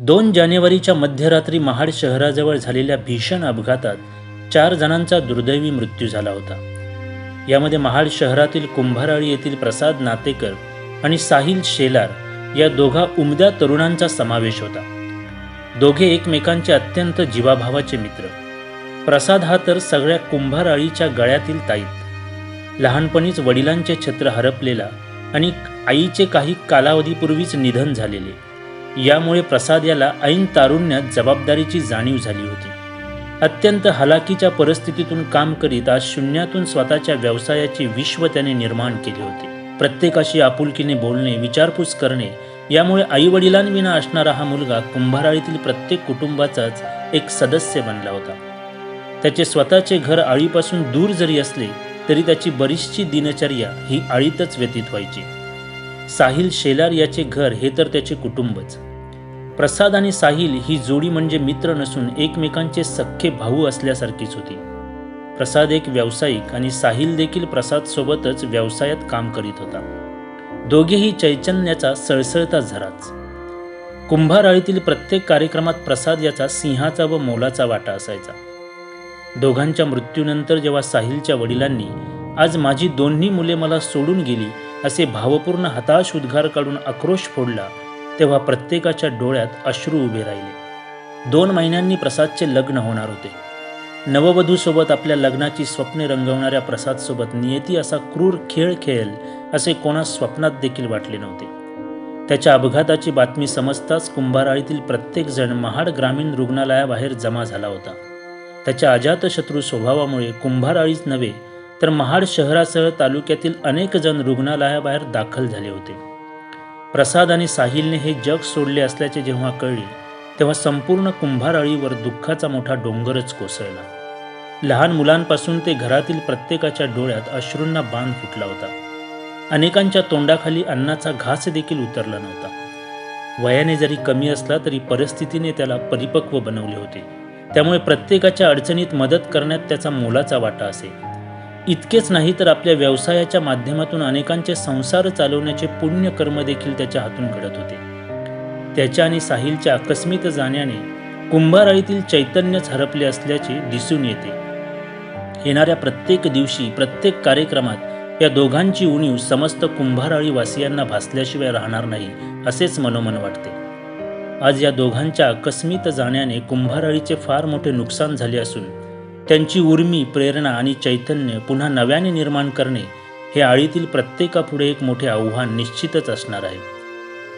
2 जानेवारीच्या मध्यरात्री महाड शहराजवळ झालेल्या भीषण अपघातात 4 जणांचा दुर्दैवी मृत्यू झाला होता. यामध्ये महाड शहरातील कुंभाराळी येथील प्रसाद नातेकर आणि साहिल शेलार या दोघा उमद्या तरुणांचा समावेश होता. दोघे एकमेकांचे अत्यंत जीवाभावाचे मित्र. प्रसाद हा तर सगळ्या कुंभाराळीच्या गळ्यातील ताईत. लहानपणीच वडिलांचे छत्र हरपलेला आणि आईचे काही कालावधीपूर्वीच निधन झालेले, यामुळे प्रसाद याला ऐन तारुण्यात जबाबदारीची जाणीव झाली होती. अत्यंत हलाखीच्या परिस्थितीतून काम करीत आज शून्यातून स्वतःच्या व्यवसायाचे विश्व त्याने निर्माण केले होते. प्रत्येकाशी आपुलकीने बोलणे, विचारपूस करणे, यामुळे आईवडिलांविना असणारा हा मुलगा कुंभाराळीतील प्रत्येक कुटुंबाचाच एक सदस्य बनला होता. त्याचे स्वतःचे घर आळीपासून दूर जरी असले तरी त्याची बरीचशी दिनचर्या ही आळीतच व्यतीत व्हायची. साहिल शेलार याचे घर हे तर त्याचे कुटुंबच. प्रसाद आणि साहिल ही जोडी म्हणजे मित्र नसून एकमेकांचे सख्खे भाऊ असल्यासारखीच होती. प्रसाद एक व्यावसायिक आणि साहिल देखील प्रसाद सोबतच व्यवसायात काम करीत होता. दोघेही चैतन्याचा सळसळता झराच. कुंभाराळीतील प्रत्येक कार्यक्रमात प्रसाद याचा सिंहाचा व मोलाचा वाटा असायचा. दोघांच्या मृत्यूनंतर जेव्हा साहिलच्या वडिलांनी आज माझी दोन्ही मुले मला सोडून गेली असे भावपूर्ण हताश उद्गार काढून आक्रोश फोडला, तेव्हा प्रत्येकाच्या डोळ्यात अश्रू उभे राहिले. 2 महिन्यांनी प्रसादचे लग्न होणार होते. नववधूसोबत आपल्या लग्नाची स्वप्ने रंगवणाऱ्या प्रसादसोबत नियती असा क्रूर खेळ खेळेल असे कोणास स्वप्नात देखील वाटले नव्हते. त्याच्या अपघाताची बातमी समजताच कुंभाराळीतील प्रत्येक जण महाड ग्रामीण रुग्णालयाबाहेर जमा झाला होता. त्याच्या अजातशत्रू स्वभावामुळे कुंभाराळीच नव्हे तर महाड शहरासह तालुक्यातील अनेक जण रुग्णालयाबाहेर दाखल झाले होते. प्रसाद आणि साहिलने हे जग सोडले असल्याचे जेव्हा कळले तेव्हा संपूर्ण कुंभाराळीवर दुःखाचा मोठा डोंगरच कोसळला. लहान मुलांपासून ते घरातील प्रत्येकाच्या डोळ्यात अश्रूंना बाण फुटला होता. अनेकांच्या तोंडाखाली अन्नाचा घास देखील उतरला नव्हता. वयाने जरी कमी असला तरी परिस्थितीने त्याला परिपक्व बनवले होते. त्यामुळे प्रत्येकाच्या अडचणीत मदत करण्यात त्याचा मोलाचा वाटा असे. इतकेच नाही तर आपल्या व्यवसायाच्या माध्यमातून अनेकांचे संसार चालवण्याचे पुण्यकर्म देखील त्याच्या हातून घडत होते. त्याच्या आणि साहिलच्या आकस्मिक जाण्याने कुंभाराळीतील चैतन्यच हरपले असल्याचे दिसून येते. येणाऱ्या प्रत्येक दिवशी, प्रत्येक कार्यक्रमात या दोघांची उणीव समस्त कुंभाराळी वासियांना भासल्याशिवाय राहणार नाही असेच मनोमन वाटते. आज या दोघांच्या आकस्मिक जाण्याने कुंभाराळीचे फार मोठे नुकसान झाले असून त्यांची उर्मी, प्रेरणा आणि चैतन्य पुन्हा नव्याने निर्माण करणे हे आळीतील प्रत्येकापुढे एक मोठे आव्हान निश्चितच असणार आहे.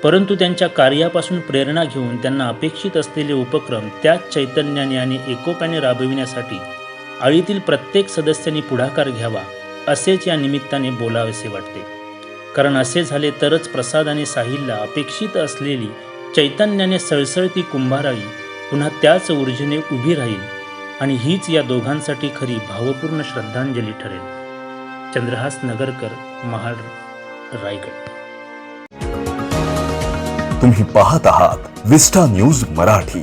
परंतु त्यांच्या कार्यापासून प्रेरणा घेऊन त्यांना अपेक्षित असलेले उपक्रम त्याच चैतन्याने आणि एकोप्याने राबविण्यासाठी आळीतील प्रत्येक सदस्यांनी पुढाकार घ्यावा असेच या निमित्ताने बोलावेसे वाटते. कारण असे झाले तरच प्रसाद आणि साहिलला अपेक्षित असलेली चैतन्याने सळसळती कुंभाराळी पुन्हा त्याच ऊर्जेने उभी राहील आणि हीच या दोघांसाठी खरी भावपूर्ण श्रद्धांजली ठरेल. चंद्रहास नगरकर, महाड, रायगड. तुम्ही पाहत आहात विस्टा न्यूज मराठी.